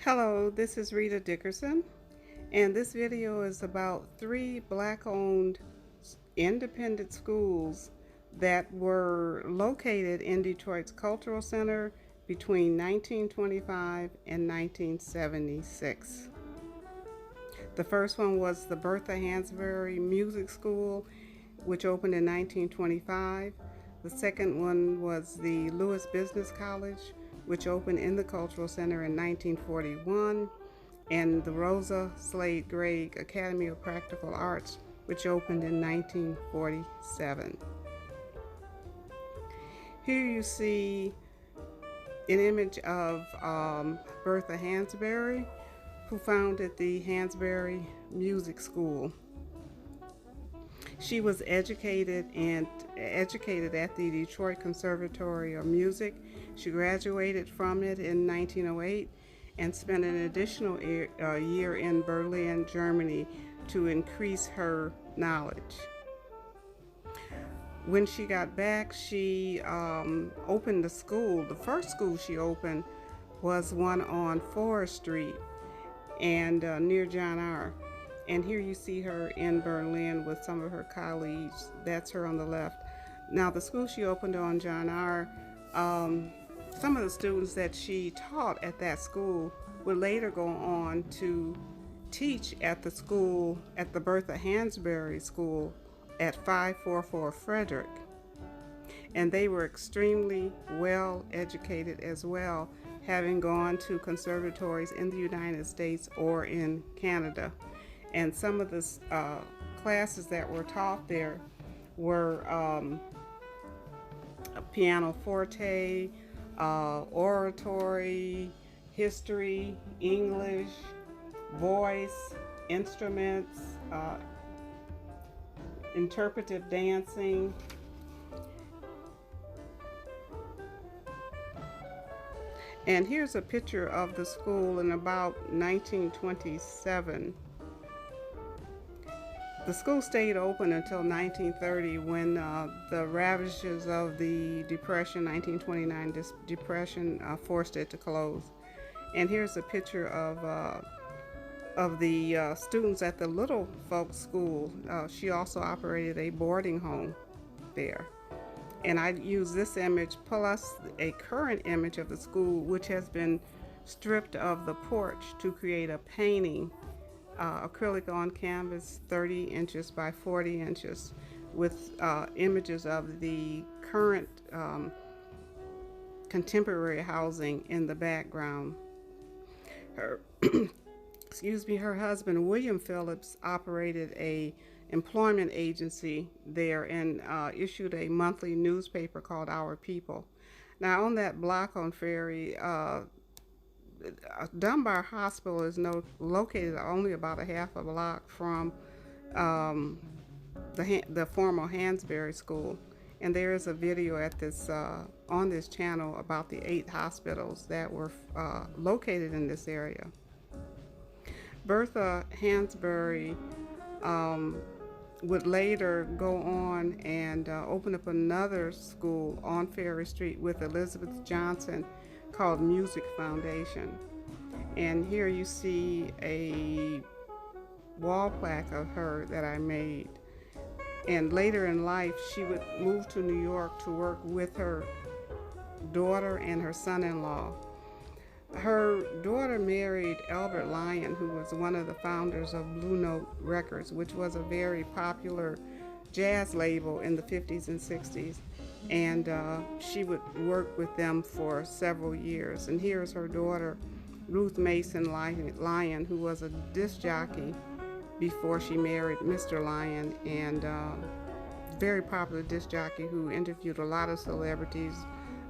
Hello, this is Rita Dickerson, and this video is about three Black-owned independent schools that were located in Detroit's Cultural Center between 1925 and 1976. The first one was the Bertha Hansbury Music School, which opened in 1925. The second one was the Lewis Business College, which opened in the Cultural Center in 1941, and the Rosa Sladegreg Academy of Practical Arts, which opened in 1947. Here you see an image of Bertha Hansbury, who founded the Hansbury Music School. She was educated at the Detroit Conservatory of Music. She graduated from it in 1908 and spent an additional year in Berlin, Germany, to increase her knowledge. When she got back, she opened the school. The first school she opened was one on Forest Street and near John R. And here you see her in Berlin with some of her colleagues. That's her on the left. Now, the school she opened on John R., some of the students that she taught at that school would later go on to teach at the school, at the Bertha Hansbury School at 544 Frederick. And they were extremely well educated as well, having gone to conservatories in the United States or in Canada. And some of the classes that were taught there were pianoforte, oratory, history, English, voice, instruments, interpretive dancing. And here's a picture of the school in about 1927. The school stayed open until 1930 when the ravages of the Depression, 1929 Depression, forced it to close. And here's a picture of the students at the Little Folk School. She also operated a boarding home there. And I use this image plus a current image of the school, which has been stripped of the porch to create a painting, acrylic on canvas, 30 inches by 40 inches, with images of the current contemporary housing in the background. Her, her husband, William Phillips, operated a employment agency there and issued a monthly newspaper called Our People. Now, on that block on Ferry, Dunbar Hospital is located only about a half a block from the former Hansbury School, and there is a video at this on this channel about the 8 hospitals that were located in this area. Bertha Hansbury would later go on and open up another school on Ferry Street with Elizabeth Johnson called Music Foundation. And here you see a wall plaque of her that I made. And later in life, she would move to New York to work with her daughter and her son-in-law. Her daughter married Albert Lyon, who was one of the founders of Blue Note Records, which was a very popular jazz label in the 50s and 60s. And she would work with them for several years. And here's her daughter, Ruth Mason Lyon, who was a disc jockey before she married Mr. Lyon, and very popular disc jockey who interviewed a lot of celebrities,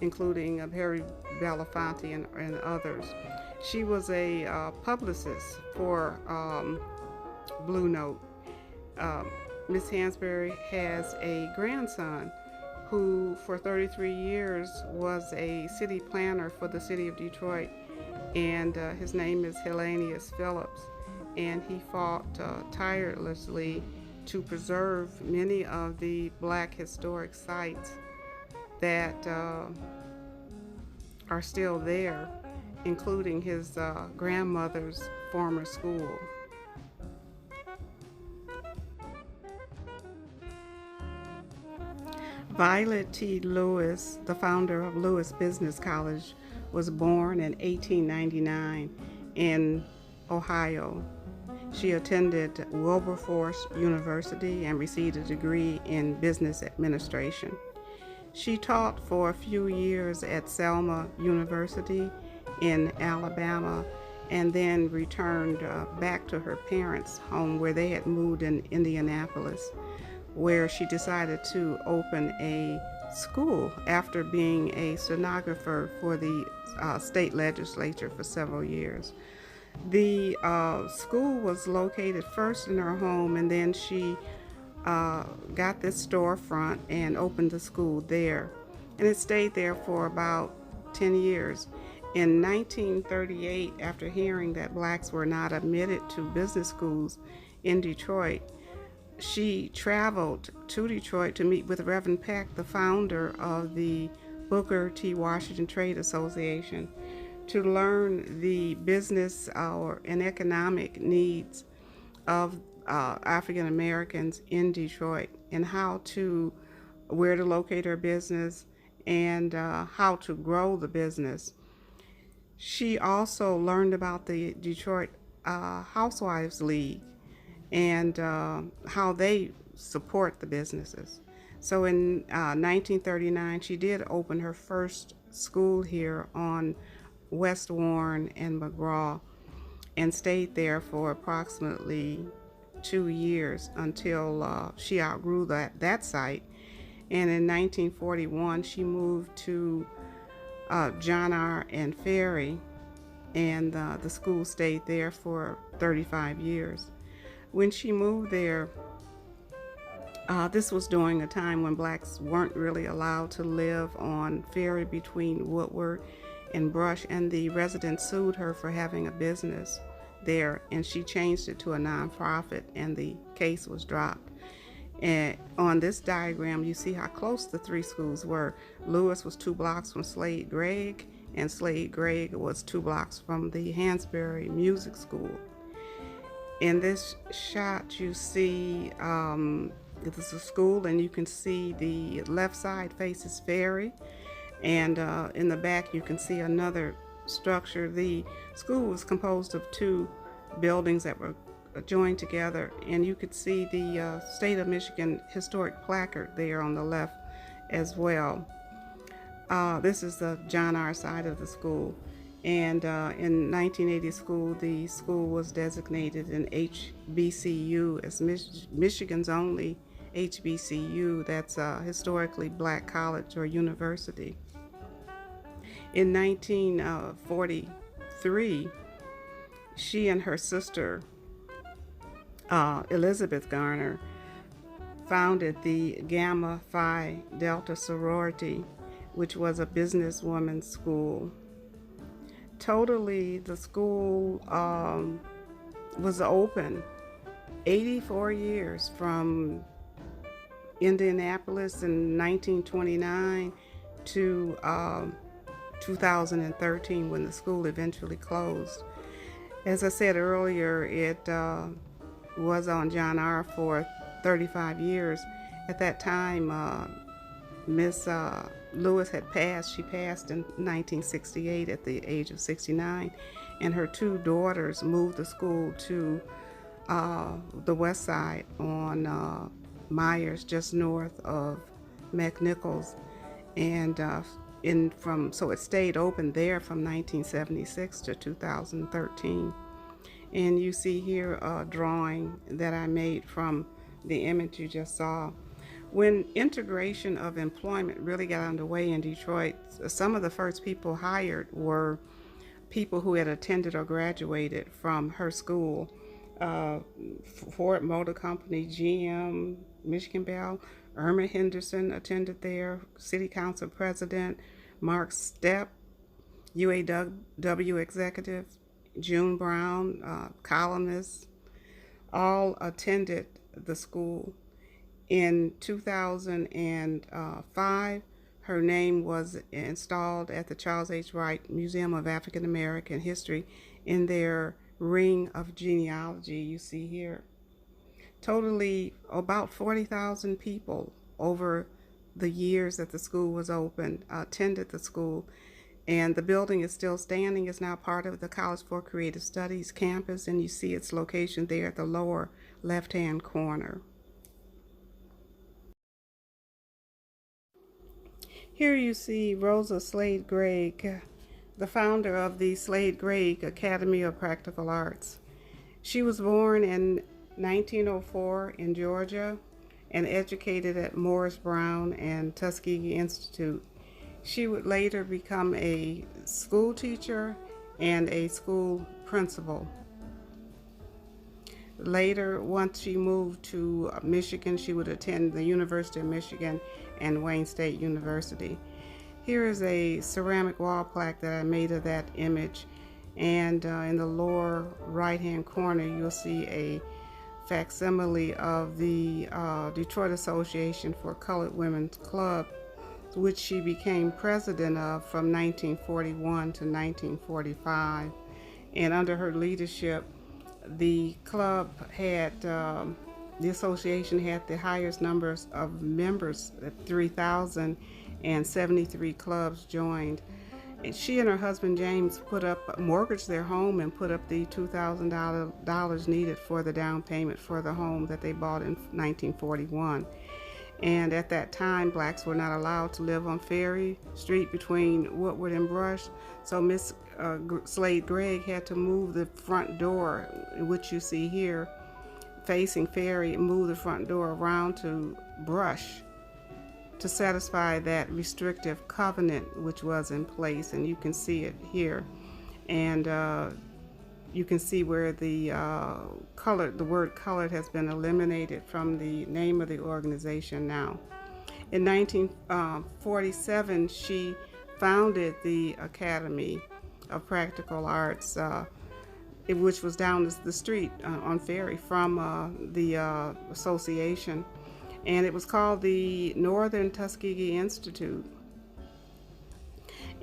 including Harry Belafonte and others. She was a publicist for Blue Note. Miss Hansbury has a grandson who for 33 years was a city planner for the city of Detroit, and his name is Hellenius Phillips, and he fought tirelessly to preserve many of the Black historic sites that are still there including his grandmother's former school. Violet T. Lewis, the founder of Lewis Business College, was born in 1899 in Ohio. She attended Wilberforce University and received a degree in business administration. She taught for a few years at Selma University in Alabama and then returned back to her parents' home where they had moved in Indianapolis, where she decided to open a school after being a stenographer for the state legislature for several years. The school was located first in her home, and then she got this storefront and opened the school there. And it stayed there for about 10 years. In 1938, after hearing that blacks were not admitted to business schools in Detroit, she traveled to Detroit to meet with Reverend Peck, the founder of the Booker T. Washington Trade Association, to learn the business and economic needs of African Americans in Detroit and where to locate her business and how to grow the business. She also learned about the Detroit Housewives League and how they support the businesses. So in 1939, she did open her first school here on West Warren and McGraw and stayed there for approximately 2 years until she outgrew that site. And in 1941, she moved to John R. and Ferry, and the school stayed there for 35 years. When she moved there, this was during a time when blacks weren't really allowed to live on Ferry between Woodward and Brush, and the residents sued her for having a business there, and she changed it to a nonprofit, and the case was dropped. And on this diagram, you see how close the three schools were. Lewis was 2 blocks from Slade-Gragg, and Slade-Gragg was 2 blocks from the Hansbury Music School. In this shot, you see this is a school, and you can see the left side faces Ferry, and in the back you can see another structure. The school was composed of 2 buildings that were joined together, and you could see the State of Michigan historic placard there on the left as well. This is the John R. side of the school, and in 1980 the school was designated an HBCU as Michigan's only HBCU that's a historically black college or university. In 1943, she and her sister Elizabeth Garner founded the Gamma Phi Delta sorority, which was a businesswoman's school. Totally, the school was open 84 years, from Indianapolis in 1929 to 2013, when the school eventually closed. As I said earlier, it was on John R. for 35 years. At that time, Miss Lewis had passed. She passed in 1968 at the age of 69, and her 2 daughters moved the school to the west side on Myers, just north of McNichols, and so it stayed open there from 1976 to 2013. And you see here a drawing that I made from the image you just saw. When integration of employment really got underway in Detroit, some of the first people hired were people who had attended or graduated from her school. Ford Motor Company, GM, Michigan Bell, Irma Henderson attended there, City Council President, Mark Stepp, UAW executive, June Brown, columnist, all attended the school. In 2005, her name was installed at the Charles H. Wright Museum of African American History in their ring of genealogy you see here. Totally about 40,000 people over the years that the school was open attended the school, and the building is still standing. It's now part of the College for Creative Studies campus, and you see its location there at the lower left-hand corner. Here you see Rosa Slade-Gragg, the founder of the Sladegreg Academy of Practical Arts. She was born in 1904 in Georgia and educated at Morris Brown and Tuskegee Institute. She would later become a school teacher and a school principal. Later, once she moved to Michigan, she would attend the University of Michigan and Wayne State University. Here is a ceramic wall plaque that I made of that image, and in the lower right-hand corner, you'll see a facsimile of the Detroit Association for Colored Women's Club, which she became president of from 1941 to 1945. And under her leadership, the club had, the association had the highest numbers of members, 3,073 clubs joined. And she and her husband James mortgaged their home and put up the $2,000 needed for the down payment for the home that they bought in 1941. And at that time, blacks were not allowed to live on Ferry Street between Woodward and Brush. So Miss Slade-Gragg had to move the front door, which you see here, facing Ferry, move the front door around to Brush to satisfy that restrictive covenant which was in place. And you can see it here. And you can see where the word colored has been eliminated from the name of the organization now. In 1947, she founded the Academy of Practical Arts, which was down the street on Ferry from the association. And it was called the Northern Tuskegee Institute.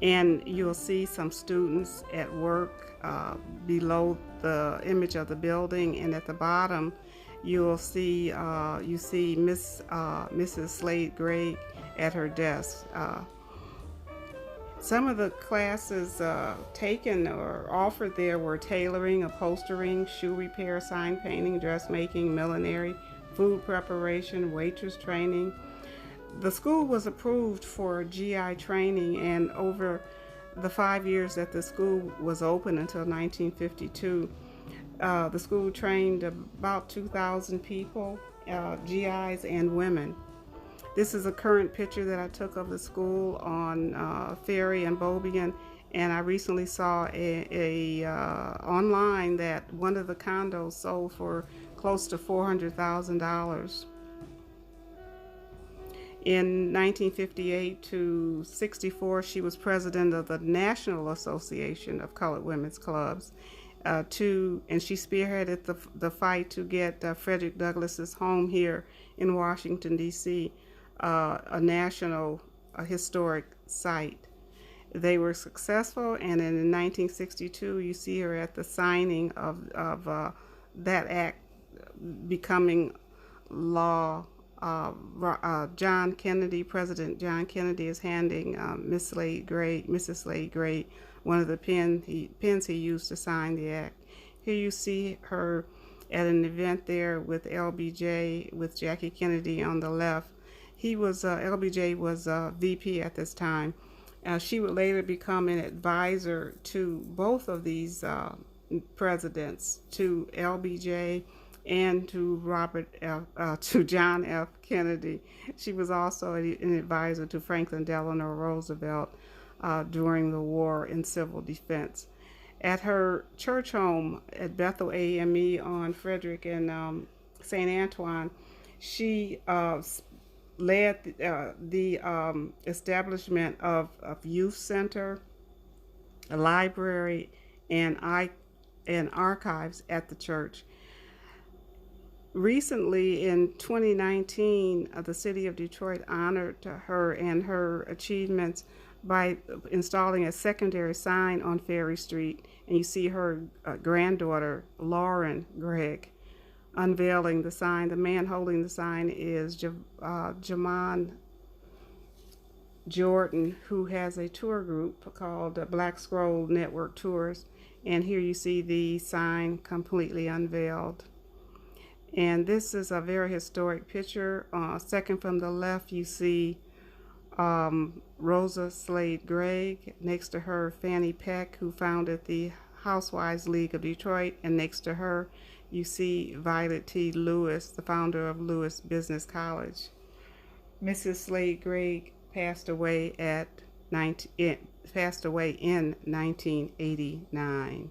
And you'll see some students at work below the image of the building, and at the bottom you'll see Mrs. Slade-Gragg at her desk. Some of the classes taken or offered there were tailoring, upholstering, shoe repair, sign painting, dressmaking, millinery, food preparation, waitress training. The school was approved for GI training, and over the 5 years that the school was open until 1952, the school trained about 2,000 people, GIs and women. This is a current picture that I took of the school on Ferry and Beaubien, and I recently saw online that one of the condos sold for close to $400,000. In 1958 to 64, she was president of the National Association of Colored Women's Clubs, and she spearheaded the fight to get Frederick Douglass's home here in Washington, D.C., a national historic site. They were successful, and in 1962, you see her at the signing of that act becoming law. John Kennedy, President John Kennedy, is handing Mrs. Slade-Gragg, one of the pens he used to sign the act. Here you see her at an event there with LBJ, with Jackie Kennedy on the left. LBJ was VP at this time. She would later become an advisor to both of these presidents, to LBJ and to John F. Kennedy. She was also an advisor to Franklin Delano Roosevelt during the war in civil defense. At her church home at Bethel AME on Frederick and St. Antoine, she led the establishment of youth center, a library, and archives at the church. Recently, in 2019, the city of Detroit honored her and her achievements by installing a secondary sign on Ferry Street. And you see her granddaughter, Lauren Gregg, unveiling the sign. The man holding the sign is Jamon Jordan, who has a tour group called Black Scroll Network Tours. And here you see the sign completely unveiled. And this is a very historic picture. Second from the left, you see Rosa Slade-Gragg. Next to her, Fannie Peck, who founded the Housewives League of Detroit. And next to her, you see Violet T. Lewis, the founder of Lewis Business College. Mrs. Slade-Gragg passed away in 1989.